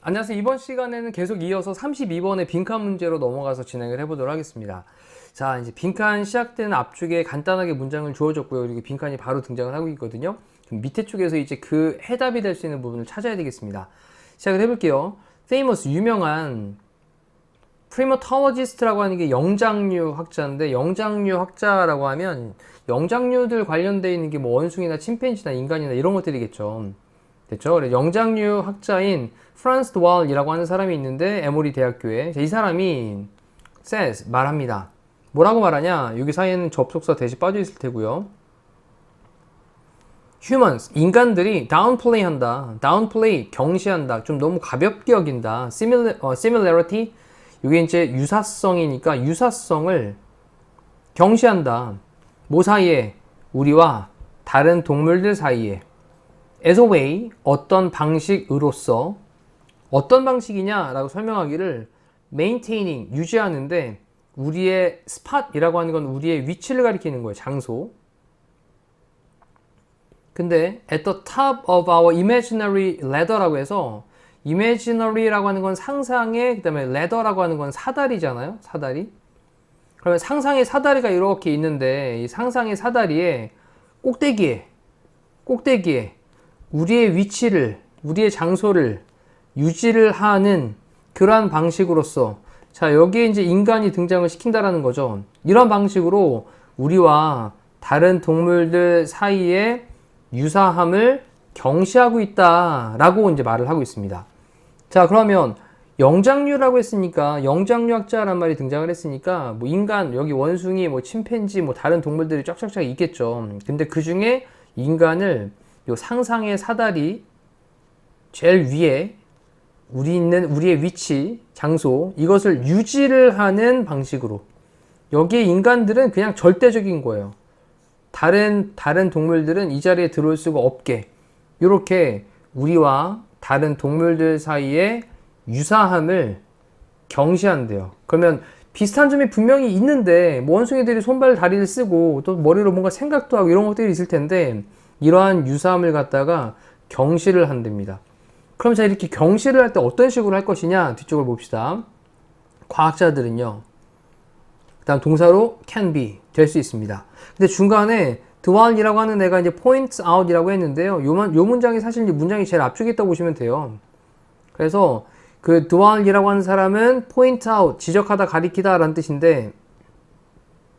안녕하세요. 이번 시간에는 계속 이어서 32번의 빈칸 문제로 넘어가서 진행을 해보도록 하겠습니다. 자, 이제 빈칸 시작되는 앞쪽에 간단하게 문장을 주어졌고요. 그리고 빈칸이 바로 등장을 하고 있거든요. 그럼 밑에 쪽에서 이제 그 해답이 될 수 있는 부분을 찾아야 되겠습니다. 시작을 해볼게요. famous, 유명한 primatologist라고 하는 게 영장류 학자인데, 영장류 학자라고 하면 영장류들 관련되어 있는 게 뭐 원숭이나 침팬지나 인간이나 이런 것들이겠죠. 됐죠? 그래서 영장류 학자인 프란스 드왈이라고 하는 사람이 있는데, 에모리 대학교에. 이 사람이 says, 말합니다. 뭐라고 말하냐? 여기 사이에는 접속사 대시 빠져 있을 테고요. humans, 인간들이 downplay 한다. downplay, 경시한다. 좀 너무 가볍게 여긴다. similarity, 이게 이제 유사성이니까 유사성을 경시한다. 뭐 사이에? 우리와 다른 동물들 사이에. as a way, 어떤 방식으로서. 어떤 방식이냐 라고 설명하기를 maintaining, 유지하는데, 우리의 spot이라고 하는 건 우리의 위치를 가리키는 거예요. 장소. 근데 at the top of our imaginary ladder라고 해서, imaginary라고 하는 건 상상의, 그 다음에 ladder라고 하는 건 사다리잖아요. 사다리. 그러면 상상의 사다리가 이렇게 있는데, 이 상상의 사다리의 꼭대기에 우리의 위치를, 우리의 장소를 유지를 하는 그러한 방식으로서, 자, 여기에 이제 인간이 등장을 시킨다라는 거죠. 이런 방식으로 우리와 다른 동물들 사이에 유사함을 경시하고 있다라고 이제 말을 하고 있습니다. 자, 그러면 영장류라고 했으니까, 영장류학자란 말이 등장을 했으니까, 뭐 인간, 여기 원숭이, 뭐 침팬지, 뭐 다른 동물들이 쫙쫙쫙 있겠죠. 근데 그 중에 인간을 요 상상의 사다리 제일 위에 우리의 위치, 장소, 이것을 유지를 하는 방식으로. 여기에 인간들은 그냥 절대적인 거예요. 다른 동물들은 이 자리에 들어올 수가 없게, 이렇게 우리와 다른 동물들 사이에 유사함을 경시한대요. 그러면 비슷한 점이 분명히 있는데, 뭐 원숭이들이 손발 다리를 쓰고 또 머리로 뭔가 생각도 하고 이런 것들이 있을 텐데, 이러한 유사함을 갖다가 경시를 한답니다. 그럼 자, 이렇게 경시를 할 때 어떤 식으로 할 것이냐, 뒤쪽을 봅시다. 과학자들은요, 그 다음 동사로 can be, 될 수 있습니다. 근데 중간에 드왈이라고 하는 애가 이제 points out이라고 했는데요. 요 문장이 사실 문장이 제일 앞쪽에 있다고 보시면 돼요. 그래서 그 드왈이라고 하는 사람은 point out, 지적하다, 가리키다 라는 뜻인데,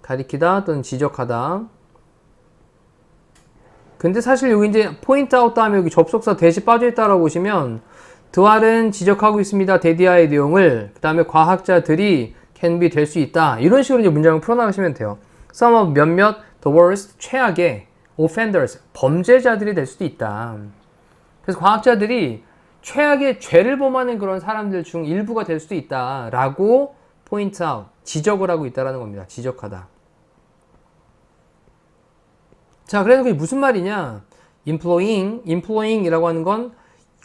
가리키다 또는 지적하다. 근데 사실 여기 이제 point out 다음에 여기 접속사 대시 빠져 있다라고 보시면, 드왈은 지적하고 있습니다. 데디아의 내용을. 그 다음에 과학자들이 can be, 될 수 있다. 이런 식으로 이제 문장을 풀어나가시면 돼요. some of 몇몇, the worst, 최악의 offenders, 범죄자들이 될 수도 있다. 그래서 과학자들이 최악의 죄를 범하는 그런 사람들 중 일부가 될 수도 있다 라고 point out, 지적을 하고 있다는 겁니다. 지적하다. 자, 그래서 그게 무슨 말이냐? employing 이라고 하는 건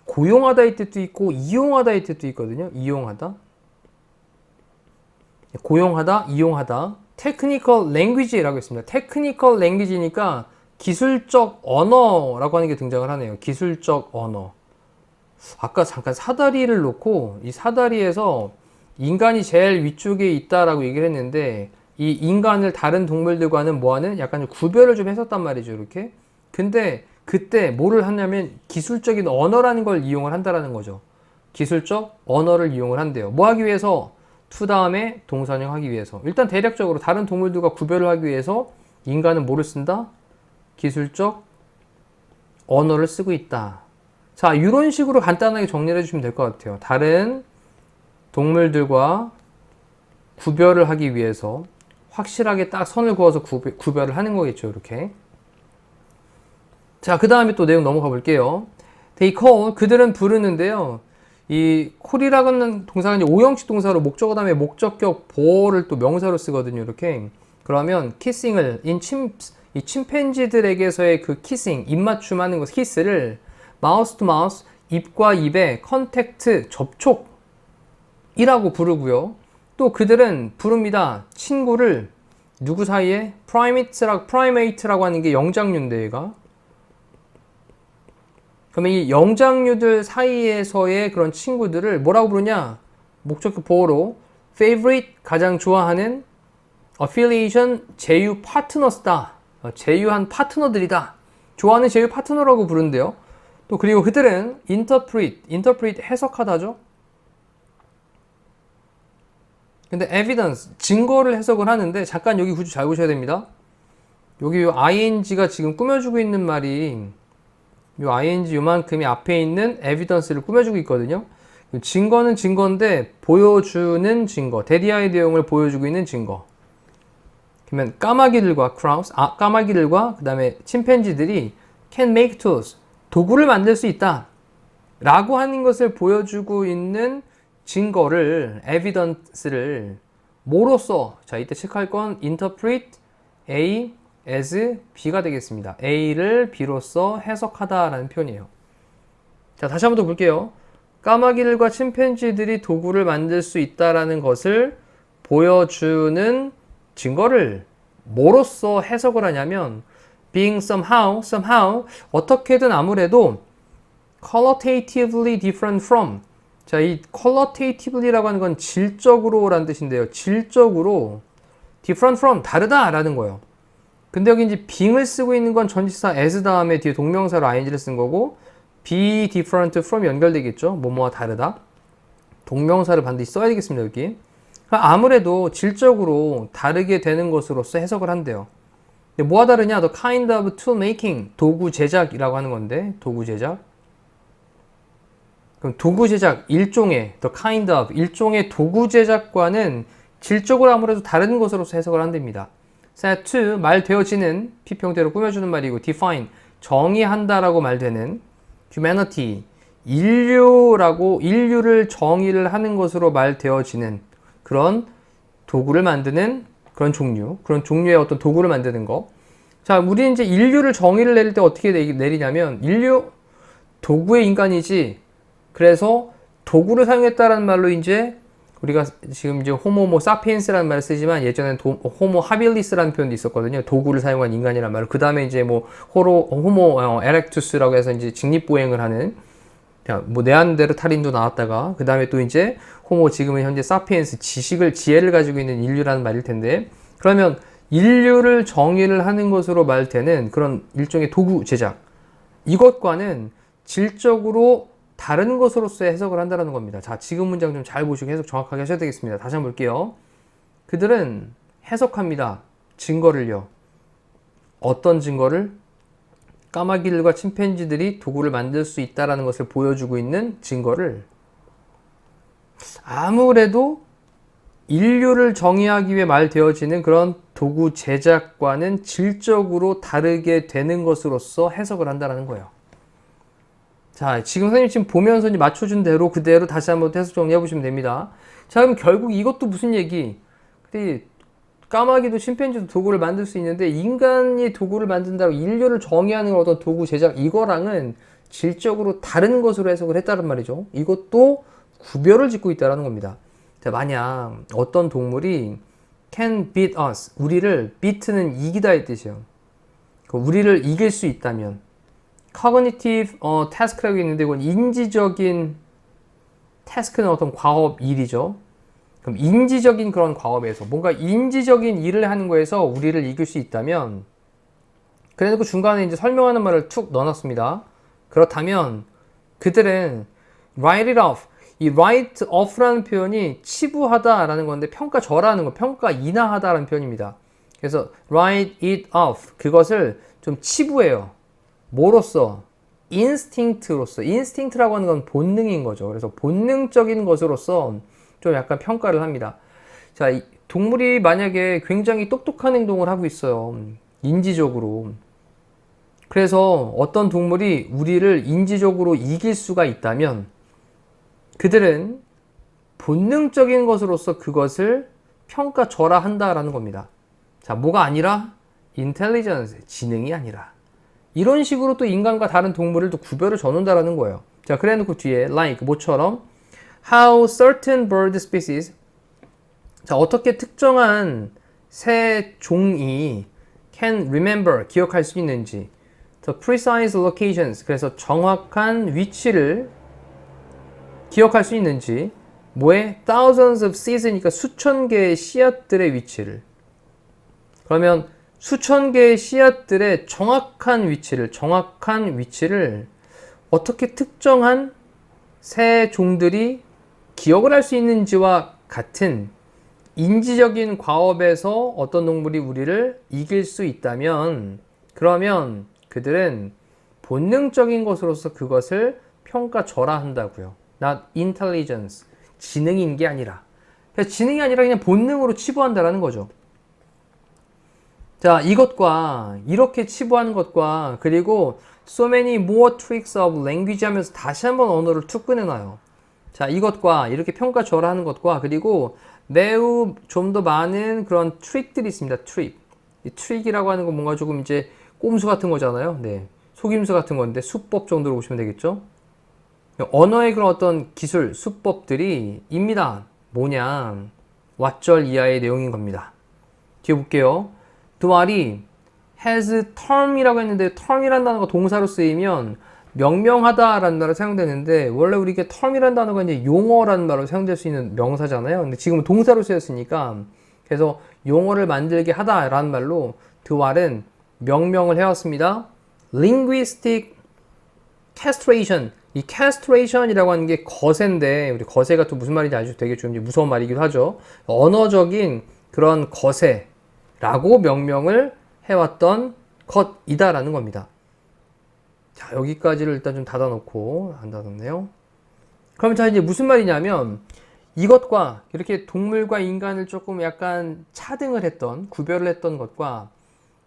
고용하다의 뜻도 있고 이용하다의 뜻도 있거든요. 이용하다, 고용하다, 이용하다. technical language라고 했습니다. technical language니까 기술적 언어라고 하는 게 등장을 하네요. 기술적 언어. 아까 잠깐 사다리를 놓고, 이 사다리에서 인간이 제일 위쪽에 있다라고 얘기를 했는데, 이 인간을 다른 동물들과는 뭐하는, 약간 구별을 좀 했었단 말이죠. 이렇게. 근데 그때 뭐를 하냐면 기술적인 언어라는 걸 이용을 한다라는 거죠. 기술적 언어를 이용을 한대요. 뭐 하기 위해서? to 다음에 동사형 하기 위해서. 일단 대략적으로 다른 동물들과 구별을 하기 위해서 인간은 뭐를 쓴다? 기술적 언어를 쓰고 있다. 자, 이런 식으로 간단하게 정리를 해주시면 될 것 같아요. 다른 동물들과 구별을 하기 위해서 확실하게 딱 선을 그어서 구별을 하는 거겠죠. 이렇게. 자, 그 다음에 또 내용 넘어가 볼게요. They call, 그들은 부르는데요. 이 call이라고 하는 동사가 이제 오형식 동사로 목적어 다음에 목적격 보어를 또 명사로 쓰거든요. 이렇게. 그러면 kissing을 이 침팬지들에게서의 그 키싱, 입맞춤하는 것, 키스를 마우스 투 마우스, 입과 입의 컨택트, 접촉이라고 부르고요. 또 그들은 부릅니다. 친구를 누구 사이에? 프라이메이트라고 하는 게 영장류인데 얘가. 그러면 이 영장류들 사이에서의 그런 친구들을 뭐라고 부르냐? 목적격 보호로 favorite 가장 좋아하는 affiliation 제휴 파트너스다. 제휴한 파트너들이다. 좋아하는 제휴 파트너라고 부른대요. 또 그리고 그들은 interpret 해석하다죠. 근데 evidence 증거를 해석을 하는데 잠깐 여기 구조 잘 보셔야 됩니다. 여기 요 ing가 지금 꾸며주고 있는 말이 요 ing 요만큼이 앞에 있는 evidence를 꾸며주고 있거든요. 증거는 증거인데 보여주는 증거, 데디아의 내용을 보여주고 있는 증거. 그러면 까마귀들과 까마귀들과 그 다음에 침팬지들이 can make tools, 도구를 만들 수 있다 라고 하는 것을 보여주고 있는 증거를, evidence를 뭐로써, 자 이때 체크할 건 interpret A as B가 되겠습니다. A를 B로써 해석하다 라는 표현이에요. 자 다시 한번 더 볼게요. 까마귀들과 침팬지들이 도구를 만들 수 있다라는 것을 보여주는 증거를 뭐로써 해석을 하냐면 being somehow 어떻게든 아무래도 qualitatively different from, 자, 이 qualitatively라고 하는 건 질적으로 라는 뜻인데요. 질적으로 different from, 다르다 라는 거예요. 근데 여기 이제 being을 쓰고 있는 건 전치사 as 다음에 뒤에 동명사로 ing를 쓴 거고 be different from 연결되겠죠. 뭐뭐와 다르다. 동명사를 반드시 써야 되겠습니다. 여기. 아무래도 질적으로 다르게 되는 것으로서 해석을 한대요. 근데 뭐가 다르냐? The kind of tool making, 도구 제작이라고 하는 건데, 도구 제작. 그럼 도구 제작, 일종의, the kind of, 일종의 도구 제작과는 질적으로 아무래도 다른 것으로서 해석을 한답니다. set to, 말되어지는, 피평대로 꾸며주는 말이고, define, 정의한다라고 말되는, humanity, 인류를 정의를 하는 것으로 말되어지는 그런 도구를 만드는 그런 종류의 어떤 도구를 만드는 거. 자, 우리 이제 인류를 정의를 내릴 때 어떻게 내리냐면, 인류, 도구의 인간이지, 그래서 도구를 사용했다라는 말로 이제 우리가 지금 이제 호모 사피엔스라는 말을 쓰지만 예전엔 호모 하빌리스라는 표현도 있었거든요. 도구를 사용한 인간이라는 말로. 그 다음에 이제 호모 에렉투스라고 해서 이제 직립보행을 하는 네안데르탈인도 나왔다가 그 다음에 또 이제 호모 지금은 현재 사피엔스 지혜를 가지고 있는 인류라는 말일 텐데, 그러면 인류를 정의를 하는 것으로 말되는 그런 일종의 도구 제작, 이것과는 질적으로 다른 것으로서 해석을 한다는 겁니다. 자, 지금 문장 좀 잘 보시고 해석 정확하게 하셔야 되겠습니다. 다시 한번 볼게요. 그들은 해석합니다. 증거를요. 어떤 증거를? 까마귀들과 침팬지들이 도구를 만들 수 있다는 것을 보여주고 있는 증거를 아무래도 인류를 정의하기 위해 말되어지는 그런 도구 제작과는 질적으로 다르게 되는 것으로서 해석을 한다는 거예요. 자, 지금 선생님 지금 보면서 이제 맞춰준 대로 그대로 다시 한번 해석 정리해 보시면 됩니다. 자, 그럼 결국 이것도 무슨 얘기? 근데 까마귀도 침팬지도 도구를 만들 수 있는데 인간이 도구를 만든다고 인류를 정의하는 어떤 도구 제작, 이거랑은 질적으로 다른 것으로 해석을 했다는 말이죠. 이것도 구별을 짓고 있다는 겁니다. 자, 만약 어떤 동물이 can beat us, 우리를 beat는 이기다의 뜻이에요. 우리를 이길 수 있다면 cognitive task라고 있는데 이건 인지적인 task는 어떤 과업 일이죠. 그럼 인지적인 그런 과업에서 뭔가 인지적인 일을 하는 거에서 우리를 이길 수 있다면, 그래놓고 중간에 이제 설명하는 말을 툭 넣어놨습니다. 그렇다면 그들은 write it off, 이 write off라는 표현이 치부하다라는 건데 평가절하는 거, 평가 인하하다라는 표현입니다. 그래서 write it off, 그것을 좀 치부해요. 뭐로써? 인스팅트로서. 인스팅트라고 하는 건 본능인 거죠. 그래서 본능적인 것으로서 좀 약간 평가를 합니다. 자, 동물이 만약에 굉장히 똑똑한 행동을 하고 있어요. 인지적으로. 그래서 어떤 동물이 우리를 인지적으로 이길 수가 있다면 그들은 본능적인 것으로서 그것을 평가절하한다라는 겁니다. 자, 뭐가 아니라? 인텔리전스, 지능이 아니라. 이런 식으로 또 인간과 다른 동물을 또 구별을 져놓는다라는 거예요. 자, 그래 놓고 뒤에 like, 뭐처럼 how certain bird species, 자, 어떻게 특정한 새 종이 can remember, 기억할 수 있는지, the precise locations, 그래서 정확한 위치를 기억할 수 있는지, 뭐에? thousands of seeds니까 수천 개의 씨앗들의 위치를. 그러면 수천 개의 씨앗들의 정확한 위치를 어떻게 특정한 새 종들이 기억을 할 수 있는지와 같은 인지적인 과업에서 어떤 동물이 우리를 이길 수 있다면, 그러면 그들은 본능적인 것으로서 그것을 평가절하한다고요. Not intelligence. 지능인 게 아니라. 그러니까 지능이 아니라 그냥 본능으로 치부한다라는 거죠. 자, 이것과 이렇게 치부하는 것과 그리고 so many more tricks of language 하면서 다시 한번 언어를 툭 꺼내놔요. 자, 이것과 이렇게 평가절하하는 것과 그리고 매우 좀 더 많은 그런 트릭들이 있습니다. 트릭. 이 트릭이라고 하는 건 뭔가 조금 이제 꼼수 같은 거잖아요. 네. 속임수 같은 건데 수법 정도로 보시면 되겠죠. 언어의 그런 어떤 기술, 수법들이 입니다. 뭐냐? 왓절 이하의 내용인 겁니다. 뒤에 볼게요. 두알이 has term이라고 했는데 term이라는 단어가 동사로 쓰이면 명명하다라는 말로 사용되는데 원래 우리가 term이라는 단어가 이제 용어라는 말로 사용될 수 있는 명사잖아요. 근데 지금은 동사로 쓰였으니까 그래서 용어를 만들게 하다라는 말로 두알은 명명을 해왔습니다. linguistic castration. 이 castration이라고 하는 게 거세인데 우리 거세가 또 무슨 말인지 아주 되게 좀 무서운 말이기도 하죠. 언어적인 그런 거세라고 명명을 해왔던 것이다라는 겁니다. 자, 여기까지를 일단 좀 닫아놓고 안 닫았네요. 그럼 자 이제 무슨 말이냐면 이것과 이렇게 동물과 인간을 조금 약간 차등을 했던 구별을 했던 것과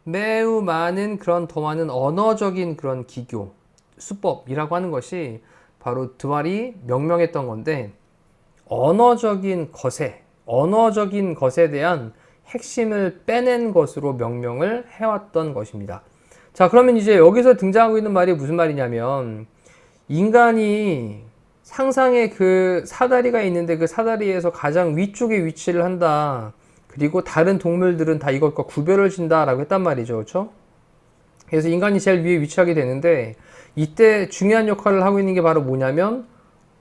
매우 많은 그런 더 많은 언어적인 그런 기교 수법이라고 하는 것이 바로 드왈이 명명했던 건데 언어적인 것에 대한 핵심을 빼낸 것으로 명명을 해왔던 것입니다. 자, 그러면 이제 여기서 등장하고 있는 말이 무슨 말이냐면 인간이 상상의 그 사다리가 있는데 그 사다리에서 가장 위쪽에 위치를 한다. 그리고 다른 동물들은 다 이것과 구별을 진다라고 했단 말이죠. 그렇죠? 그래서 인간이 제일 위에 위치하게 되는데 이때 중요한 역할을 하고 있는 게 바로 뭐냐면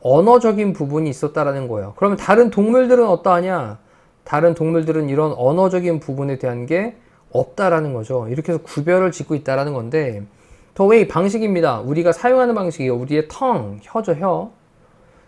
언어적인 부분이 있었다라는 거예요. 그러면 다른 동물들은 어떠하냐? 다른 동물들은 이런 언어적인 부분에 대한 게 없다라는 거죠. 이렇게 해서 구별을 짓고 있다라는 건데 더 웨이 방식입니다. 우리가 사용하는 방식이에요. 우리의 혀죠, 혀.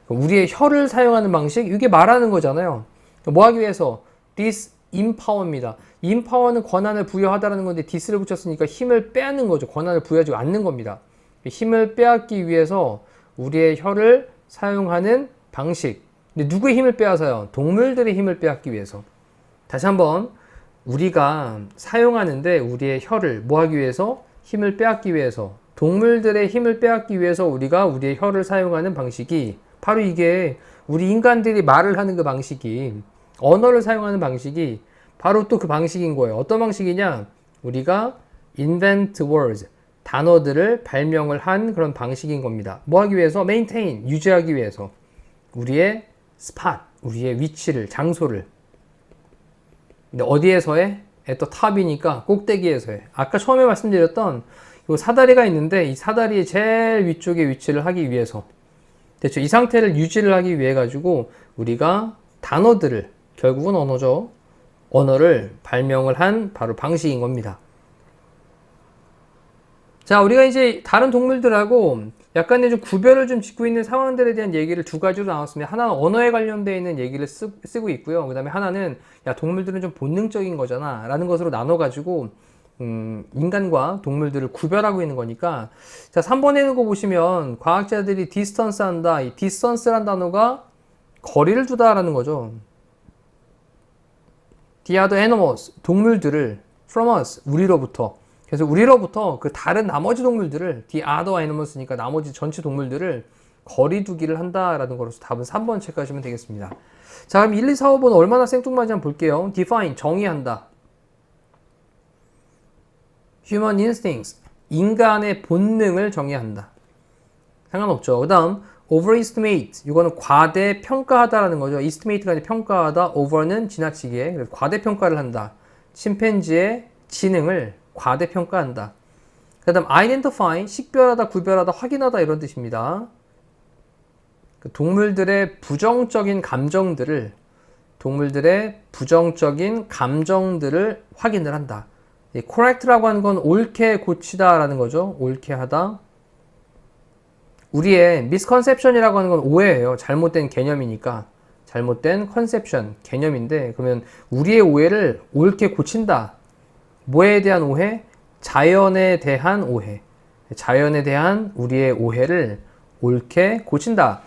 우리의 혀를 사용하는 방식, 이게 말하는 거잖아요. 뭐 하기 위해서? disempower입니다. empower는 권한을 부여하다라는 건데 this를 붙였으니까 힘을 빼앗는 거죠. 권한을 부여하지 않는 겁니다. 힘을 빼앗기 위해서 우리의 혀를 사용하는 방식. 근데 누구의 힘을 빼앗아요? 동물들의 힘을 빼앗기 위해서. 다시 한번 우리가 사용하는데 우리의 혀를 뭐 하기 위해서? 힘을 빼앗기 위해서. 동물들의 힘을 빼앗기 위해서 우리가 우리의 혀를 사용하는 방식이 바로 이게 우리 인간들이 말을 하는 그 방식이 언어를 사용하는 방식이 바로 또 그 방식인 거예요. 어떤 방식이냐? 우리가 invent words 단어들을 발명을 한 그런 방식인 겁니다. 뭐 하기 위해서? maintain 유지하기 위해서 우리의 spot 우리의 위치를 장소를. 근데 어디에서 해? at the top이니까 꼭대기에서 해. 아까 처음에 말씀드렸던 이 사다리가 있는데 이 사다리의 제일 위쪽에 위치를 하기 위해서 됐죠? 이 상태를 유지를 하기 위해 가지고 우리가 단어들을 결국은 언어죠. 언어를 발명을 한 바로 방식인 겁니다. 자, 우리가 이제 다른 동물들하고 약간의 좀 구별을 좀 짓고 있는 상황들에 대한 얘기를 두 가지로 나눴습니다. 하나는 언어에 관련되어 있는 얘기를 쓰고 있고요. 그 다음에 하나는 야, 동물들은 좀 본능적인 거잖아 라는 것으로 나눠가지고 인간과 동물들을 구별하고 있는 거니까 자, 3번에 있는 거 보시면 과학자들이 디스턴스 한다. 이 디스턴스란 단어가 거리를 두다 라는 거죠. The other animals, 동물들을 from us, 우리로부터. 그래서 우리로부터 그 다른 나머지 동물들을 the other animals니까 나머지 전체 동물들을 거리두기를 한다라는 거로서 답은 3번 체크하시면 되겠습니다. 자, 그럼 1, 2, 4, 5번 얼마나 생뚱맞은지 한번 볼게요. define, 정의한다. human instincts, 인간의 본능을 정의한다. 상관없죠. 그 다음 overestimate, 이거는 과대평가하다라는 거죠. estimate가 아니라 평가하다, over는 지나치게, 그래서 과대평가를 한다. 침팬지의 지능을 과대평가한다. 그 다음 identify, 식별하다, 구별하다, 확인하다 이런 뜻입니다. 동물들의 부정적인 감정들을 확인을 한다. correct라고 하는 건 옳게 고치다 라는 거죠. 옳게 하다. 우리의 misconception이라고 하는 건 오해예요. 잘못된 개념이니까. 잘못된 conception, 개념인데, 그러면 우리의 오해를 옳게 고친다. 뭐에 대한 오해? 자연에 대한 오해. 자연에 대한 우리의 오해를 옳게 고친다.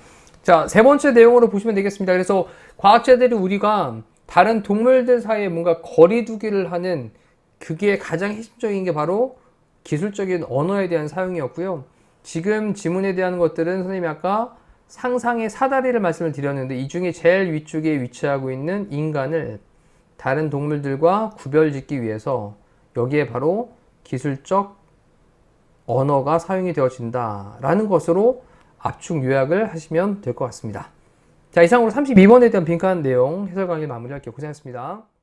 자, 세 번째 내용으로 보시면 되겠습니다. 그래서 과학자들이 우리가 다른 동물들 사이에 뭔가 거리두기를 하는 그게 가장 핵심적인 게 바로 기술적인 언어에 대한 사용이었고요. 지금 지문에 대한 것들은 선생님이 아까 상상의 사다리를 말씀을 드렸는데 이 중에 제일 위쪽에 위치하고 있는 인간을 다른 동물들과 구별짓기 위해서 여기에 바로 기술적 언어가 사용이 되어진다라는 것으로 압축 요약을 하시면 될 것 같습니다. 자, 이상으로 32번에 대한 빈칸 내용 해설 강의 마무리할게요. 고생하셨습니다.